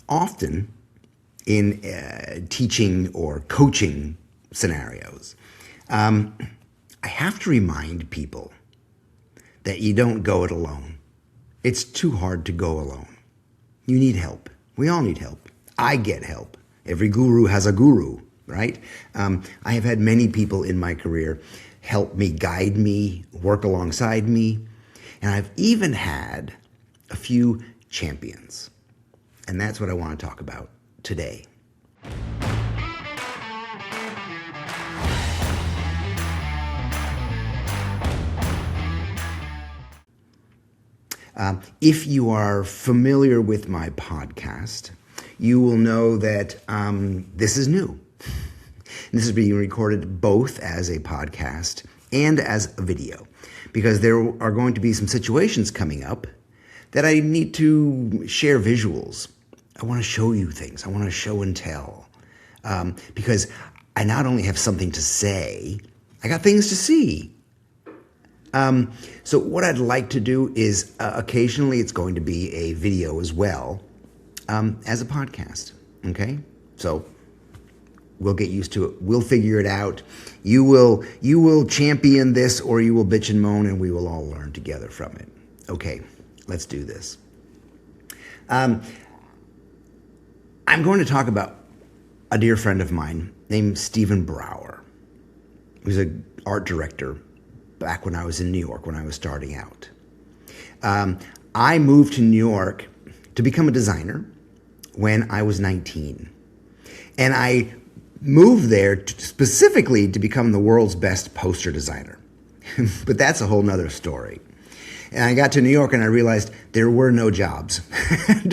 often in teaching or coaching scenarios, I have to remind people that you don't go it alone. It's too hard to go alone. You need help. We all need help. I get help. Every guru has a guru, right? I have had many people in my career help me, guide me, work alongside me, and I've even had a few champions. And that's what I want to talk about today. If you are familiar with my podcast, you will know that this is new. This is being recorded both as a podcast and as a video, because there are going to be some situations coming up that I need to share visuals. I want to show you things. I want to show and tell, because I not only have something to say, I got things to see. So what I'd like to do is occasionally it's going to be a video as well as a podcast. Okay, so we'll get used to it. We'll figure it out. You will champion this, or you will bitch and moan, and we will all learn together from it. Okay, let's do this. I'm going to talk about a dear friend of mine named Stephen Brower. He was an art director back when I was in New York, when I was starting out. I moved to New York to become a designer when I was 19. And I moved there specifically to become the world's best poster designer. But that's a whole nother story. And I got to New York and I realized there were no jobs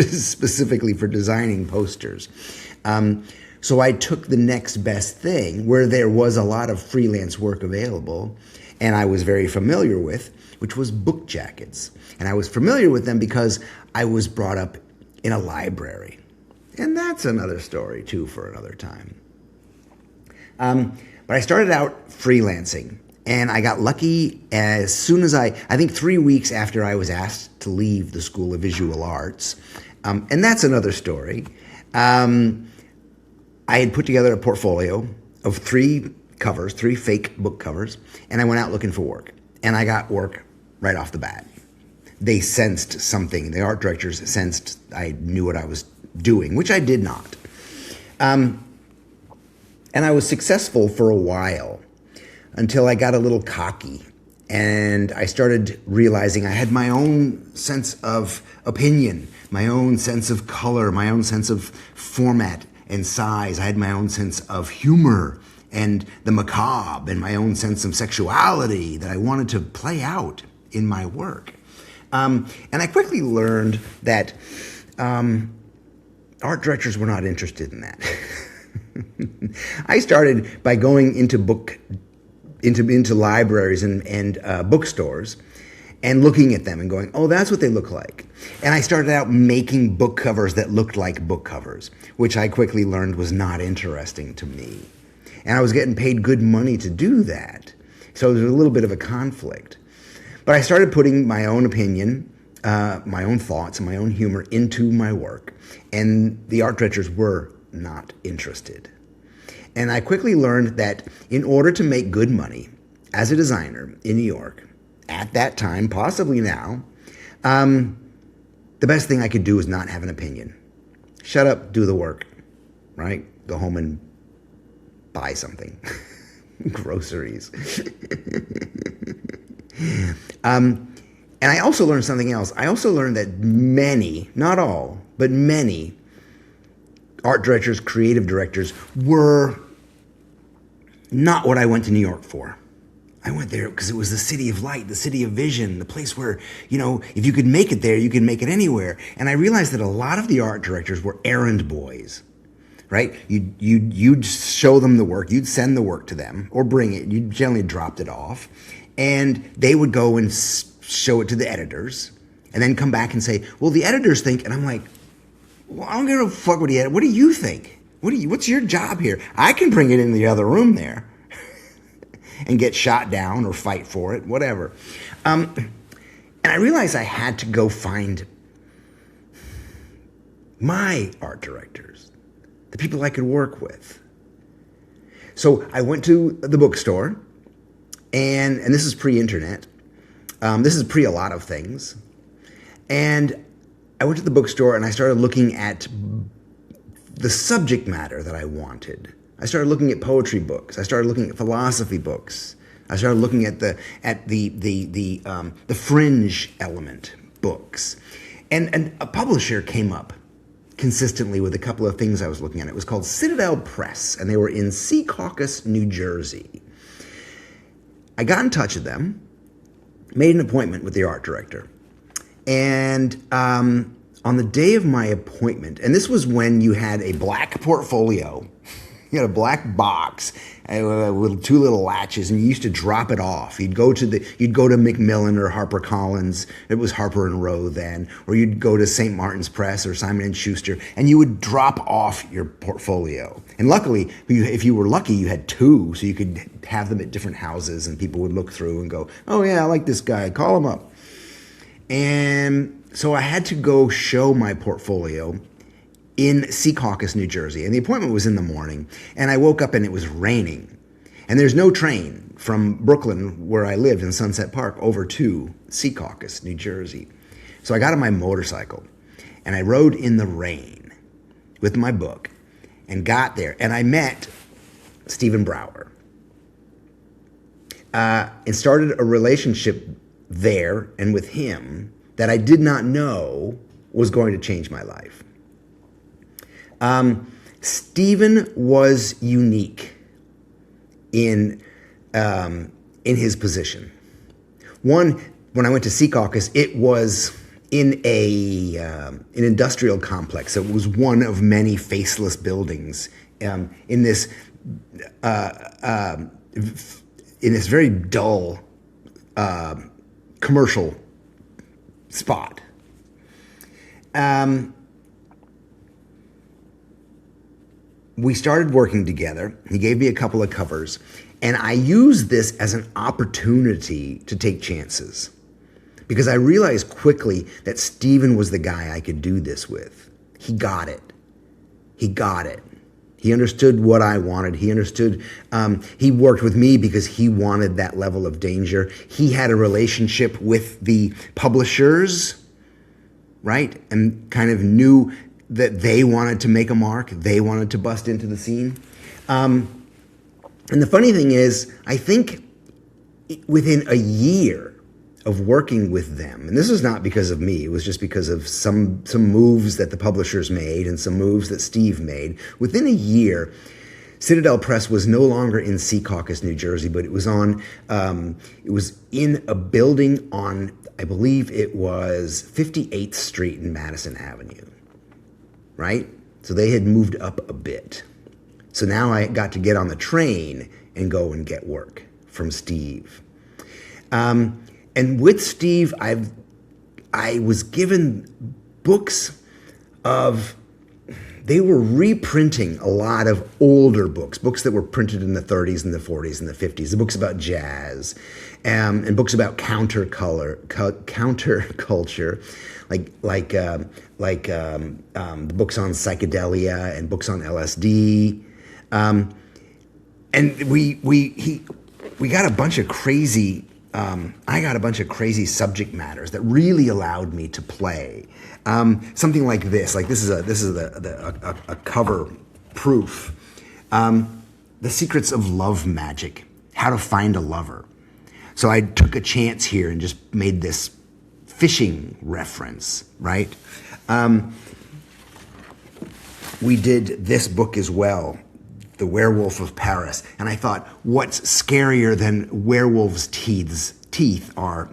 specifically for designing posters. So I took the next best thing where there was a lot of freelance work available and I was very familiar with, which was book jackets. And I was familiar with them because I was brought up in a library. And that's another story too for another time. But I started out freelancing. And I got lucky as soon as I think 3 weeks after I was asked to leave the School of Visual Arts. And that's another story. I had put together a portfolio of 3 fake book covers, and I went out looking for work. And I got work right off the bat. They sensed something. The art directors sensed I knew what I was doing, which I did not. And I was successful for a while, until I got a little cocky and I started realizing I had my own sense of opinion, my own sense of color, my own sense of format and size. I had my own sense of humor and the macabre and my own sense of sexuality that I wanted to play out in my work. And I quickly learned that art directors were not interested in that. I started by going into libraries and bookstores and looking at them and going, oh, that's what they look like. And I started out making book covers that looked like book covers, which I quickly learned was not interesting to me. And I was getting paid good money to do that. So there was a little bit of a conflict. But I started putting my own opinion, my own thoughts, and my own humor into my work. And the art directors were not interested. And I quickly learned that in order to make good money as a designer in New York, at that time, possibly now, the best thing I could do was not have an opinion. Shut up, do the work, right? Go home and buy something. Groceries. And I also learned something else. I also learned that many, not all, but many art directors, creative directors were not what I went to New York for. I went there because it was the city of light, the city of vision, the place where, if you could make it there, you could make it anywhere. And I realized that a lot of the art directors were errand boys, right? You'd show them the work, you'd send the work to them or bring it, you generally dropped it off, and they would go and show it to the editors and then come back and say, well, the editors think, and I'm like, well, I don't give a fuck what what do you think? What's your job here? I can bring it in the other room there and get shot down or fight for it, whatever. And I realized I had to go find my art directors, the people I could work with. So I went to the bookstore, and this is pre-internet. This is pre a lot of things. And I went to the bookstore and I started looking at the subject matter that I wanted. I started looking at poetry books. I started looking at philosophy books. I started looking at the fringe element books. And a publisher came up consistently with a couple of things I was looking at. It was called Citadel Press, and they were in Secaucus, New Jersey. I got in touch with them, made an appointment with the art director. And on the day of my appointment, and this was when you had a black portfolio, you had a black box with two little latches, and you used to drop it off. You'd go to Macmillan or HarperCollins. It was Harper and Row then, or you'd go to St. Martin's Press or Simon and Schuster, and you would drop off your portfolio. And luckily, if you were lucky, you had two, so you could have them at different houses, and people would look through and go, "Oh yeah, I like this guy. Call him up." And so I had to go show my portfolio in Secaucus, New Jersey. And the appointment was in the morning. And I woke up and it was raining. And there's no train from Brooklyn, where I lived in Sunset Park, over to Secaucus, New Jersey. So I got on my motorcycle and I rode in the rain with my book and got there. And I met Stephen Brower and started a relationship there and with him that I did not know was going to change my life. Stephen was unique in his position. One, when I went to Secaucus, it was in an industrial complex. It was one of many faceless buildings in this very dull commercial spot. We started working together. He gave me a couple of covers, and I used this as an opportunity to take chances, because I realized quickly that Stephen was the guy I could do this with. He got it. He got it. He understood what I wanted. He understood. He worked with me because he wanted that level of danger. He had a relationship with the publishers, right? And kind of knew that they wanted to make a mark. They wanted to bust into the scene. And the funny thing is, I think within a year of working with them, and this was not because of me, it was just because of some moves that the publishers made and some moves that Steve made. Within a year, Citadel Press was no longer in Secaucus, New Jersey, but it was in a building on, I believe it was 58th Street and Madison Avenue, right? So they had moved up a bit. So now I got to get on the train and go and get work from Steve. And with Steve, I was given books they were reprinting a lot of older books that were printed in the 30s and the 40s and the 50s, the books about jazz, and books about counterculture, like the books on psychedelia and books on LSD. And we got a bunch of crazy. I got a bunch of crazy subject matters that really allowed me to play. Something like this. Like this is a cover proof. The Secrets of Love Magic. How to Find a Lover. So I took a chance here and just made this fishing reference, right? We did this book as well, The Werewolf of Paris. And I thought, what's scarier than werewolves' teeth are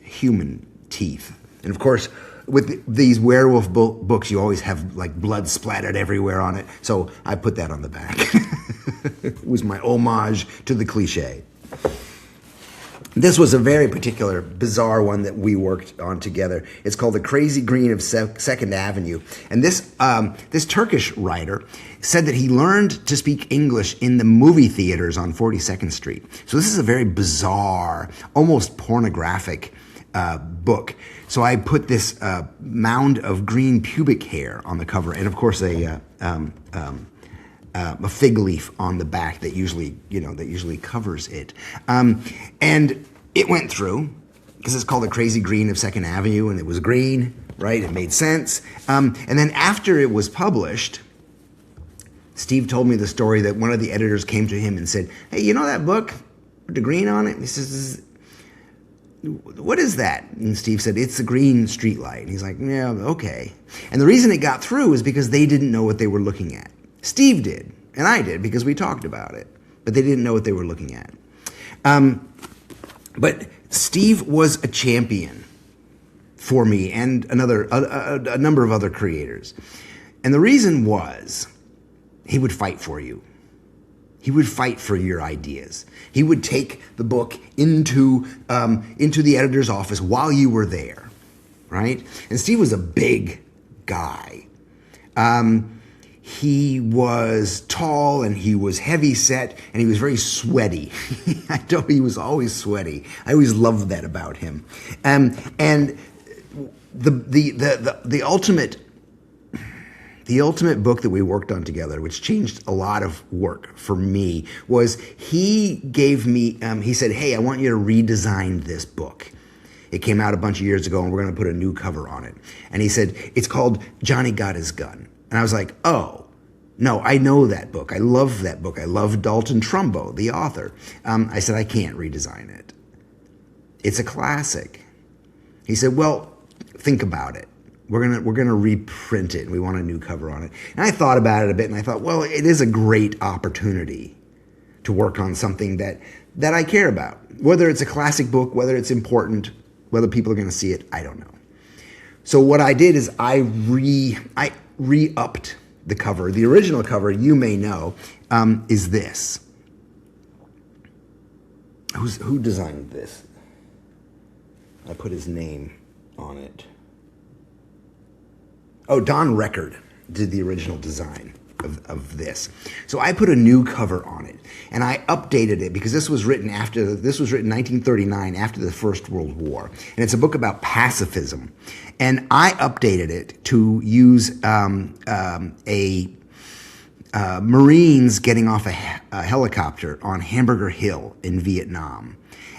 human teeth. And of course, with these werewolf books, you always have like blood splattered everywhere on it. So I put that on the back. It was my homage to the cliche. This was a very particular, bizarre one that we worked on together. It's called The Crazy Green of Second Avenue. And this Turkish writer said that he learned to speak English in the movie theaters on 42nd Street. So this is a very bizarre, almost pornographic book. So I put this mound of green pubic hair on the cover, and of course a fig leaf on the back that usually covers it. And it went through because it's called The Crazy Green of Second Avenue, and it was green, right? It made sense. And then after it was published, Steve told me the story that one of the editors came to him and said, "Hey, you know that book with the green on it?" And he says, "What is that?" And Steve said, "It's the green streetlight." And he's like, "Yeah, okay." And the reason it got through is because they didn't know what they were looking at. Steve did, and I did, because we talked about it, but they didn't know what they were looking at. But Steve was a champion for me and a number of other creators. And the reason was he would fight for you. He would fight for your ideas. He would take the book into the editor's office while you were there, right? And Steve was a big guy. He was tall and he was heavy set and he was very sweaty. He was always sweaty. I always loved that about him. And the ultimate book that we worked on together, which changed a lot of work for me, was he gave me, he said, "Hey, I want you to redesign this book. It came out a bunch of years ago and we're going to put a new cover on it." And he said, "It's called Johnny Got His Gun." And I was like, "Oh, no, I know that book. I love that book. I love Dalton Trumbo, the author." I said, "I can't redesign it. It's a classic." He said, "Well, think about it. We're gonna reprint it. We want a new cover on it." And I thought about it a bit, and I thought, well, it is a great opportunity to work on something that I care about. Whether it's a classic book, whether it's important, whether people are going to see it, I don't know. So what I did is I re-upped the cover. The original cover, you may know, is this. Who designed this? I put his name on it. Oh, Don Record did the original design of this. So I put a new cover on it, and I updated it because this was written in 1939, after the First World War, and it's a book about pacifism. And I updated it to use Marines getting off a helicopter on Hamburger Hill in Vietnam,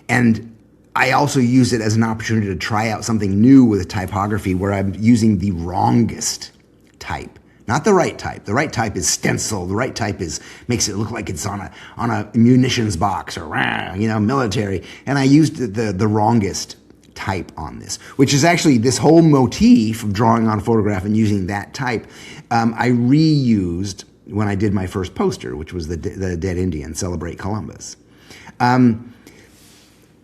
and I also used it as an opportunity to try out something new with typography, where I'm using the wrongest type, not the right type. The right type is stencil. The right type makes it look like it's on a munitions box or military. And I used the wrongest type on this, which is actually this whole motif of drawing on a photograph and using that type. I reused when I did my first poster, which was the Dead Indian, Celebrate Columbus.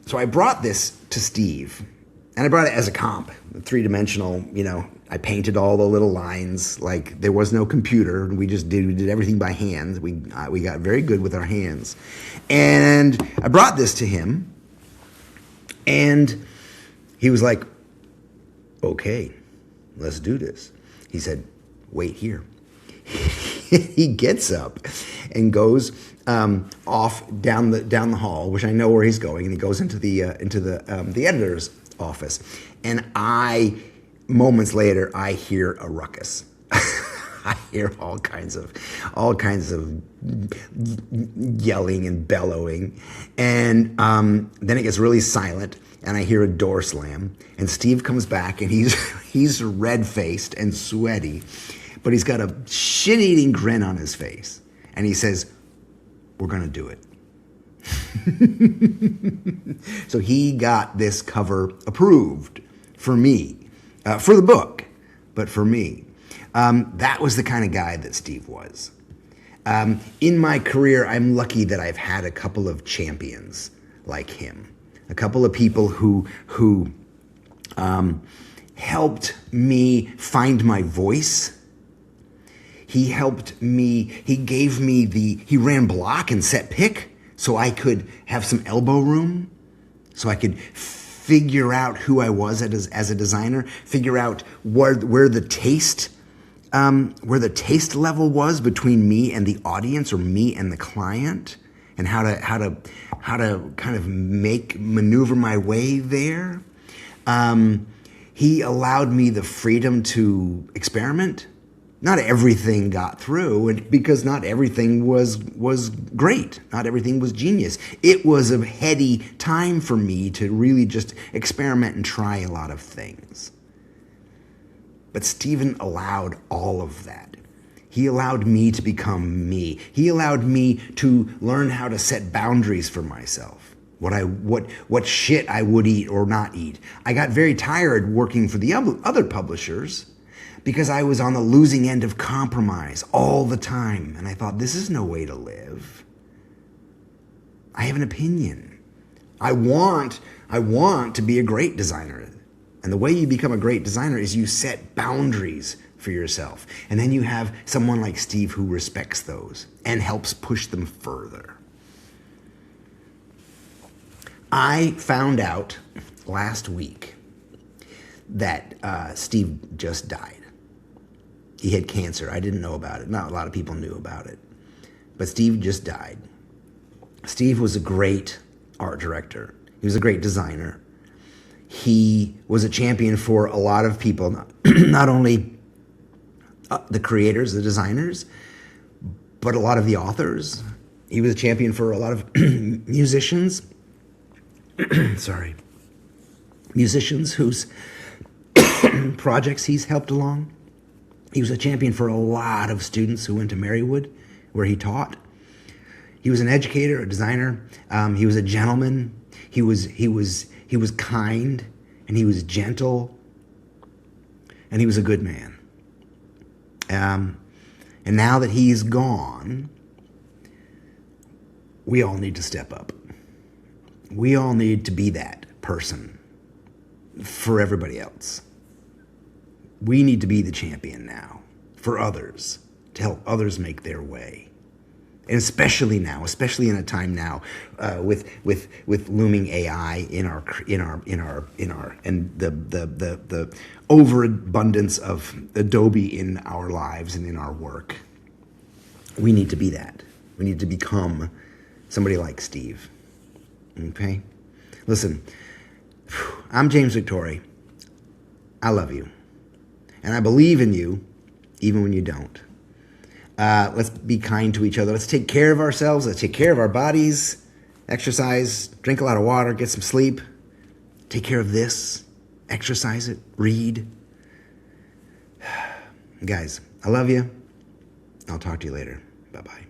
So I brought this to Steve, and I brought it as a comp, three-dimensional. I painted all the little lines like there was no computer. We did everything by hand. We got very good with our hands, and I brought this to him, and he was like, "Okay, let's do this." He said, "Wait here." He gets up and goes off down the hall, which I know where he's going, and he goes into the editor's office. And moments later, I hear a ruckus. I hear all kinds of yelling and bellowing, and then it gets really silent, and I hear a door slam. And Steve comes back, and he's red-faced and sweaty, but he's got a shit-eating grin on his face. And he says, "We're going to do it." So he got this cover approved for me, for the book, but for me. That was the kind of guy that Steve was. In my career, I'm lucky that I've had a couple of champions like him, a couple of people who helped me find my voice. He helped me, he ran block and set pick so I could have some elbow room, so I could figure out who I was as a designer, figure out where the taste level was between me and the audience, or me and the client, and how to kind of maneuver my way there. He allowed me the freedom to experiment. Not everything got through, and because not everything was great. Not everything was genius. It was a heady time for me to really just experiment and try a lot of things. But Stephen allowed all of that. He allowed me to become me. He allowed me to learn how to set boundaries for myself. What shit I would eat or not eat. I got very tired working for the other publishers because I was on the losing end of compromise all the time. And I thought, this is no way to live. I have an opinion. I want to be a great designer. And the way you become a great designer is you set boundaries for yourself. And then you have someone like Steve who respects those and helps push them further. I found out last week that Steve just died. He had cancer. I didn't know about it. Not a lot of people knew about it. But Steve just died. Steve was a great art director. He was a great designer. He was a champion for a lot of people, not only the creators, the designers, but a lot of the authors. He was a champion for a lot of musicians. Sorry. Musicians whose projects he's helped along. He was a champion for a lot of students who went to Marywood, where he taught. He was an educator, a designer. He was a gentleman. He was kind, and he was gentle, and he was a good man. And now that he's gone, we all need to step up. We all need to be that person for everybody else. We need to be the champion now for others, to help others make their way. And especially now, especially in a time now, with looming AI in our and the overabundance of Adobe in our lives and in our work, we need to be that. We need to become somebody like Steve. Okay, listen. I'm James Victori. I love you, and I believe in you, even when you don't. Let's be kind to each other. Let's take care of ourselves. Let's take care of our bodies. Exercise, drink a lot of water, get some sleep. Take care of this. Exercise it. Read. Guys, I love you. I'll talk to you later. Bye-bye.